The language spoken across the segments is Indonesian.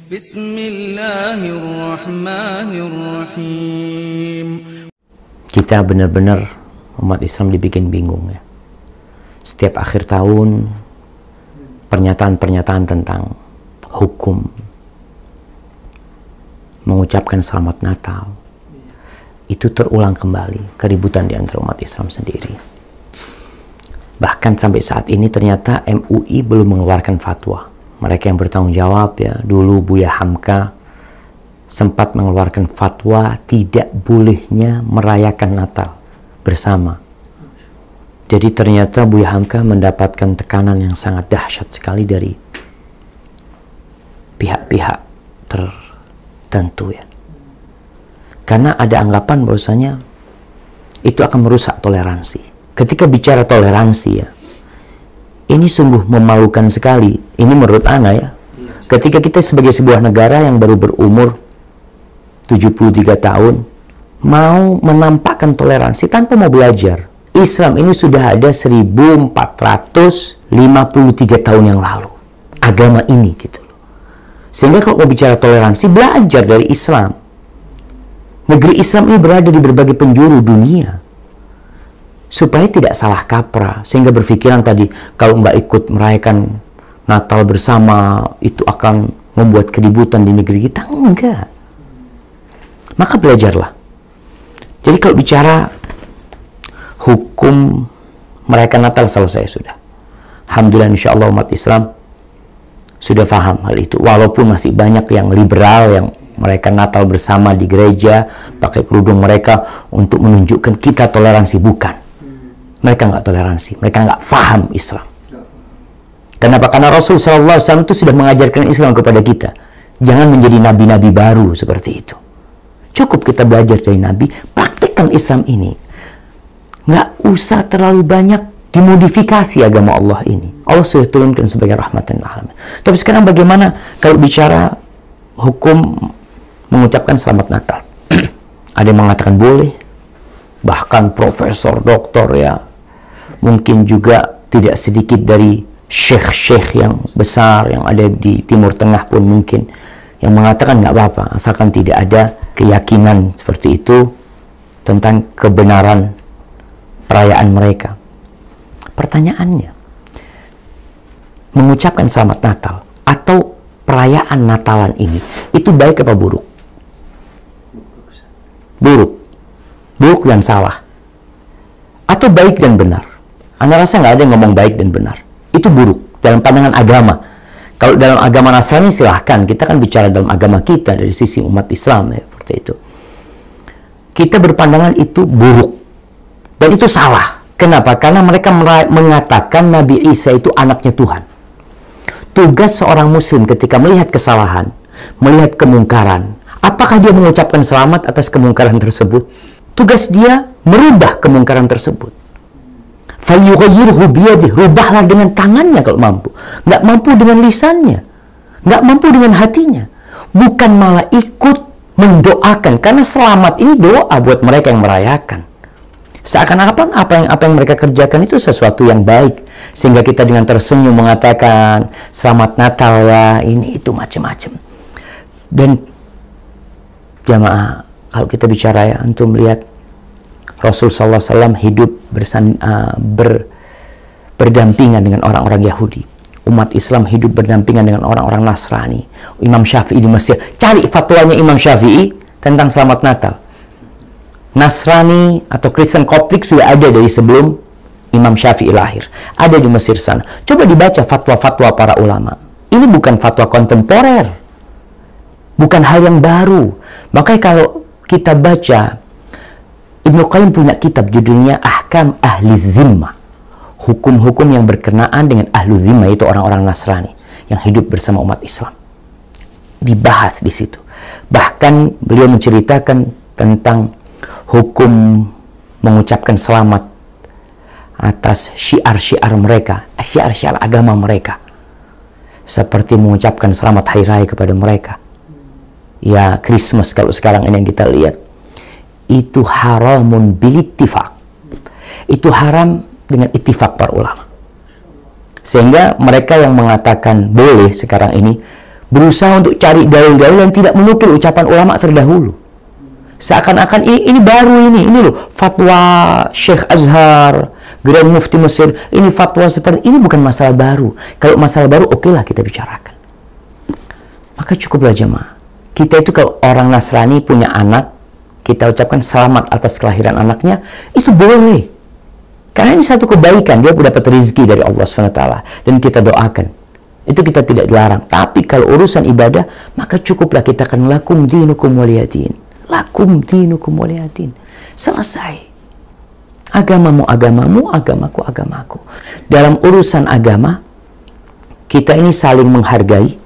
Bismillahirrahmanirrahim. Kita benar-benar umat Islam dibikin bingung ya. Setiap akhir tahun pernyataan-pernyataan tentang hukum, mengucapkan selamat Natal, itu terulang kembali keributan di antara umat Islam sendiri. Bahkan sampai saat ini ternyata MUI belum mengeluarkan fatwa. Mereka yang bertanggung jawab ya, dulu Buya Hamka sempat mengeluarkan fatwa tidak bolehnya merayakan Natal bersama. Jadi ternyata Buya Hamka mendapatkan tekanan yang sangat dahsyat sekali dari pihak-pihak tertentu ya. Karena ada anggapan bahwasanya itu akan merusak toleransi. Ketika bicara toleransi ya, ini sungguh memalukan sekali. Ini menurut Ana ya. Ketika kita sebagai sebuah negara yang baru berumur 73 tahun mau menampakkan toleransi tanpa mau belajar. Islam ini sudah ada 1453 tahun yang lalu. Agama ini gitu loh. Sehingga kalau mau bicara toleransi, belajar dari Islam. Negeri Islam ini berada di berbagai penjuru dunia. Supaya tidak salah kaprah, sehingga berpikiran tadi kalau nggak ikut merayakan Natal bersama itu akan membuat keributan di negeri kita. Enggak. Maka belajarlah. Jadi kalau bicara hukum merayakan Natal selesai sudah. Alhamdulillah insya Allah umat Islam sudah paham hal itu. Walaupun masih banyak yang liberal yang merayakan Natal bersama di gereja, pakai kerudung mereka untuk menunjukkan kita toleransi. Bukan. Mereka nggak toleransi, mereka nggak paham Islam. Kenapa? Karena Rasul SAW itu sudah mengajarkan Islam kepada kita. Jangan menjadi nabi-nabi baru seperti itu. Cukup kita belajar dari Nabi, praktikkan Islam ini. Nggak usah terlalu banyak dimodifikasi agama Allah ini. Allah sudah turunkan sebagai rahmatan alamin. Tapi sekarang bagaimana kalau bicara hukum mengucapkan selamat Natal? Ada yang mengatakan boleh, bahkan profesor, doktor ya, mungkin juga tidak sedikit dari syekh-syekh yang besar yang ada di Timur Tengah pun mungkin yang mengatakan nggak apa-apa asalkan tidak ada keyakinan seperti itu tentang kebenaran perayaan mereka. Pertanyaannya, mengucapkan selamat Natal atau perayaan Natalan ini itu baik apa buruk? Buruk. Buruk dan salah. Atau baik dan benar? Anda rasa nggak ada yang ngomong baik dan benar. Itu buruk dalam pandangan agama. Kalau dalam agama Nasrani silahkan, kita kan bicara dalam agama kita dari sisi umat Islam ya, seperti itu. Kita berpandangan itu buruk dan itu salah. Kenapa? Karena mereka mengatakan Nabi Isa itu anaknya Tuhan. Tugas seorang muslim ketika melihat kesalahan, melihat kemungkaran, apakah dia mengucapkan selamat atas kemungkaran tersebut? Tugas dia merubah kemungkaran tersebut. Falyughayyirhu biyadihi, rubahlah dengan tangannya kalau mampu. Nggak mampu dengan lisannya, nggak mampu dengan hatinya. Bukan malah ikut mendoakan, karena selamat ini doa buat mereka yang merayakan. Seakan-akan apa yang mereka kerjakan itu sesuatu yang baik, sehingga kita dengan tersenyum mengatakan selamat Natal ya, ini itu macam-macam. Dan jamaah, kalau kita bicara ya, antum lihat Rasul SAW hidup berdampingan dengan orang-orang Yahudi. Umat Islam hidup berdampingan dengan orang-orang Nasrani. Imam Syafi'i di Mesir. Cari fatwanya Imam Syafi'i tentang selamat Natal. Nasrani atau Kristen Koptik sudah ada dari sebelum Imam Syafi'i lahir. Ada di Mesir sana. Coba dibaca fatwa-fatwa para ulama. Ini bukan fatwa kontemporer. Bukan hal yang baru. Makanya kalau kita baca, Ibnu Qayyim punya kitab judulnya Ahkam Ahli Zimmah. Hukum-hukum yang berkenaan dengan Ahlu Zimmah, itu orang-orang Nasrani yang hidup bersama umat Islam. Dibahas di situ. Bahkan beliau menceritakan tentang hukum mengucapkan selamat atas syiar-syiar mereka, syiar-syiar agama mereka. Seperti mengucapkan selamat hari raya kepada mereka. Ya, Christmas kalau sekarang ini yang kita lihat. Itu haramun bilittifaq. Itu haram dengan ittifaq para ulama. Sehingga mereka yang mengatakan boleh sekarang ini, berusaha untuk cari dalil-dalil yang tidak menukil ucapan ulama terdahulu. Seakan-akan ini baru ini loh fatwa Syekh Azhar, Grand Mufti Mesir, ini fatwa seperti ini, bukan masalah baru. Kalau masalah baru, oke lah kita bicarakan. Maka cukuplah jemaah. Kita itu kalau orang Nasrani punya anak, kita ucapkan selamat atas kelahiran anaknya, itu boleh. Karena ini satu kebaikan, dia dapat rezeki dari Allah SWT, dan kita doakan. Itu kita tidak dilarang. Tapi kalau urusan ibadah, maka cukuplah kita akan lakum dinukum waliyadin. Lakum dinukum waliyadin. Selesai. Agamamu agamamu, agamaku agamaku. Dalam urusan agama, kita ini saling menghargai.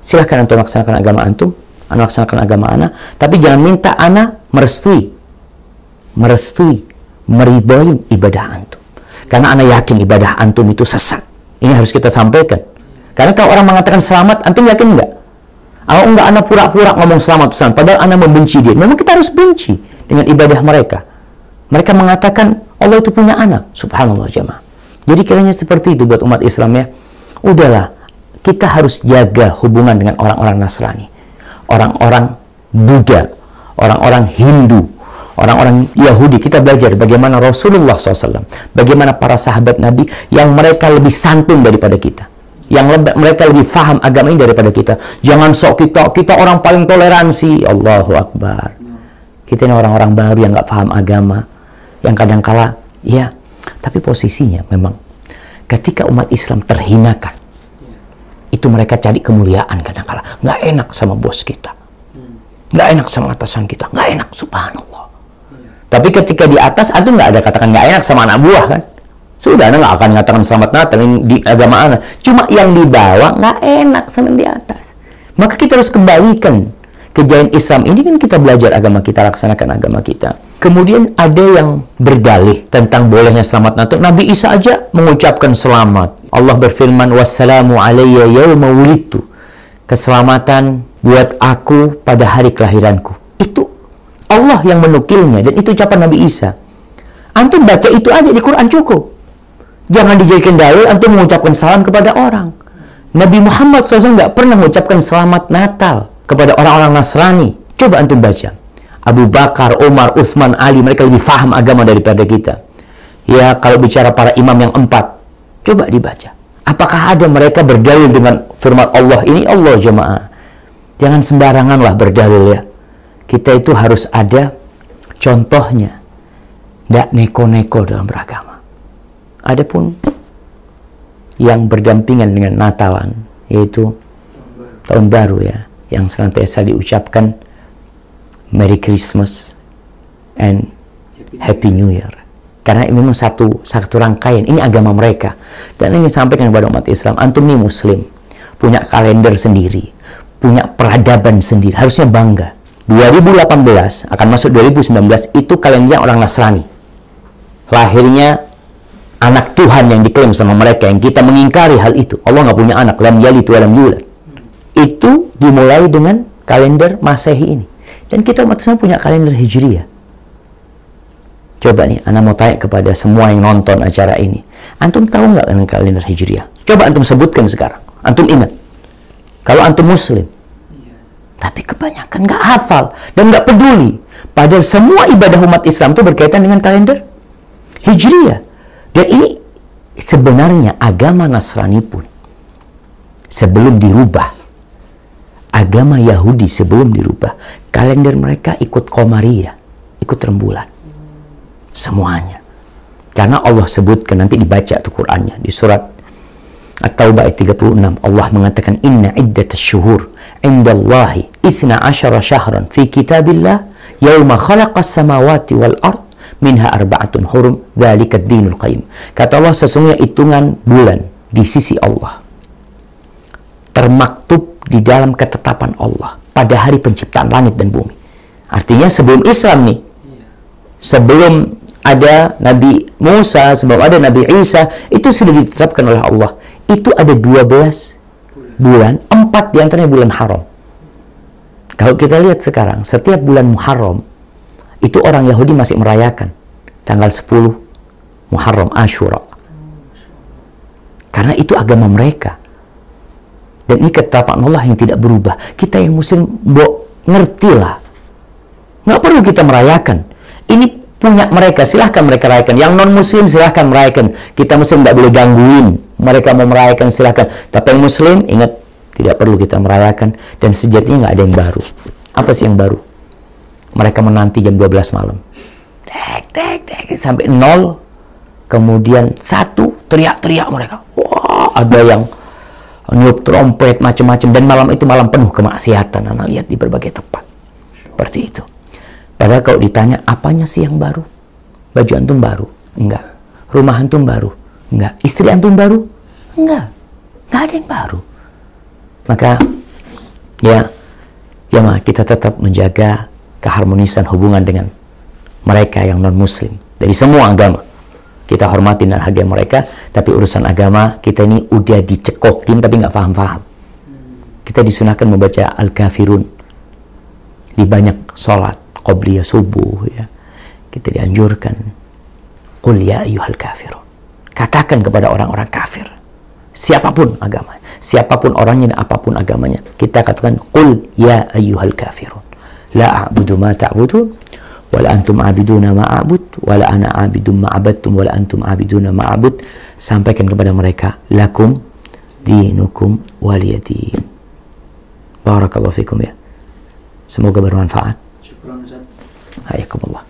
Silahkan antum laksanakan agama antum, ana laksanakan agama ana, tapi jangan minta ana merestui, meridhoi ibadah antum. Karena ana yakin ibadah antum itu sesat. Ini harus kita sampaikan. Karena kalau orang mengatakan selamat, antum yakin enggak? Kalau enggak, ana pura-pura ngomong selamat, padahal ana membenci dia. Memang kita harus benci dengan ibadah mereka. Mereka mengatakan Allah itu punya anak. Subhanallah jemaah. Jadi kiranya seperti itu buat umat Islam ya. Udahlah, kita harus jaga hubungan dengan orang-orang Nasrani, orang-orang Buddha, orang-orang Hindu, orang-orang Yahudi. Kita belajar bagaimana Rasulullah SAW, bagaimana para sahabat Nabi yang mereka lebih santun daripada kita, yang mereka lebih faham agama ini daripada kita. Jangan sok kita orang paling toleransi. Allahu Akbar. Kita ini orang-orang baru yang nggak paham agama, yang kadang-kala ya, tapi posisinya memang ketika umat Islam terhinakan, itu mereka cari kemuliaan kadang-kala. Nggak enak sama bos kita, nggak enak sama atasan kita, nggak enak, subhanallah. Tapi ketika di atas, antum nggak ada katakan nggak enak sama anak buah kan? Sudah, anda nggak akan mengatakan selamat Natal di agama anda. Cuma yang di bawah nggak enak sama yang di atas. Maka kita harus kembalikan kejayaan Islam ini, kan kita belajar agama kita, laksanakan agama kita. Kemudian ada yang berdalih tentang bolehnya selamat Natal. Nabi Isa aja mengucapkan selamat. Allah berfirman, wassalamu alayya yawma wulidtu. Keselamatan buat aku pada hari kelahiranku. Itu Allah yang menukilnya, dan itu ucapan Nabi Isa. Antum baca itu aja di Quran cukup. Jangan dijadikan dalil antum mengucapkan salam kepada orang. Nabi Muhammad SAW nggak pernah mengucapkan selamat Natal kepada orang-orang Nasrani. Coba antum baca. Abu Bakar, Umar, Utsman, Ali, mereka lebih faham agama daripada kita. Ya, kalau bicara para imam yang 4, coba dibaca. Apakah ada mereka berdalil dengan firman Allah ini? Allah jemaah. Jangan sembaranganlah berdalil ya. Kita itu harus ada contohnya. Nggak neko-neko dalam beragama. Adapun yang berdampingan dengan Natalan, yaitu tahun baru ya, yang senantiasa diucapkan Merry Christmas and Happy New Year. Karena ini memang satu rangkaian, ini agama mereka. Dan ini sampaikan kepada umat Islam, antum ini muslim, punya kalender sendiri, punya peradaban sendiri, harusnya bangga. 2018 akan masuk 2019 itu kalendernya orang Nasrani. Lahirnya anak Tuhan yang diklaim sama mereka, yang kita mengingkari hal itu. Allah nggak punya anak, lam yalid wa lam yulad. Itu dimulai dengan kalender Masehi ini. Dan kita umat Islam punya kalender Hijriyah. Coba nih, Anda mau tanya kepada semua yang nonton acara ini. Antum tahu nggak dengan kalender Hijriyah? Coba antum sebutkan sekarang. Antum ingat. Kalau antum muslim. Tapi kebanyakan nggak hafal dan nggak peduli. Padahal semua ibadah umat Islam itu berkaitan dengan kalender Hijriyah. Dan ini sebenarnya agama Nasrani pun sebelum dirubah, agama Yahudi sebelum dirubah, kalender mereka ikut Qamariyah, ikut rembulan. Semuanya. Karena Allah sebutkan, nanti dibaca tuh Qur'annya di surat At-Taubah ayat 36. Allah mengatakan, inna iddatas syuhur indallahi 12 syahran fi kitabillah yauma khalaqas samawati wal ard minha arba'atun hurum dzalika ad-dinul qayyim. Kata Allah, sesungguhnya hitungan bulan di sisi Allah termaktub di dalam ketetapan Allah pada hari penciptaan langit dan bumi. Artinya sebelum Islam nih, sebelum ada Nabi Musa, sebelum ada Nabi Isa, itu sudah ditetapkan oleh Allah. Itu ada 12 bulan, 4 diantaranya bulan haram. Kalau kita lihat sekarang, setiap bulan Muharram, itu orang Yahudi masih merayakan tanggal 10 Muharram, Ashura. Karena itu agama mereka. Dan ini ketetapan Allah yang tidak berubah. Kita yang muslim, ngertilah. Nggak perlu kita merayakan. Ini punya mereka, silahkan mereka rayakan. Yang non muslim silahkan merayakan. Kita muslim nggak boleh gangguin. Mereka mau merayakan silahkan. Tapi yang muslim, ingat, tidak perlu kita merayakan. Dan sejatinya nggak ada yang baru. Apa sih yang baru? Mereka menanti jam 12 malam. Sampai 0. Kemudian 1, teriak-teriak mereka. Wah, ada yang niup trompet, macam-macam. Dan malam itu malam penuh kemaksiatan. Anak lihat di berbagai tempat. Seperti itu. Padahal kalau ditanya, apanya sih yang baru? Baju antum baru? Enggak. Rumah antum baru? Enggak. Istri antum baru? Enggak. Enggak ada yang baru. Maka, ya, jemaah, kita tetap menjaga keharmonisan hubungan dengan mereka yang non-muslim. Dari semua agama. Kita hormatin dan hargai mereka, tapi urusan agama, kita ini udah dicekokin, tapi nggak paham-paham. Kita disunahkan membaca Al-Kafirun. Di banyak sholat. Qobliyah subuh, ya, kita dianjurkan, qul ya ayyuhal kafirun, katakan kepada orang-orang kafir, siapapun agama, siapapun orangnya dan apapun agamanya, kita katakan qul ya ayyuhal kafirun, la a'budu ma ta'budun wala antum a'biduna ma a'bud wala ana a'bidum ma abadtum wala antum a'biduna ma a'bud. Sampaikan kepada mereka, lakum dinukum waliyadin. Barakallahu fikum, ya, semoga bermanfaat. Syukran Ustaz. Hayakumullah.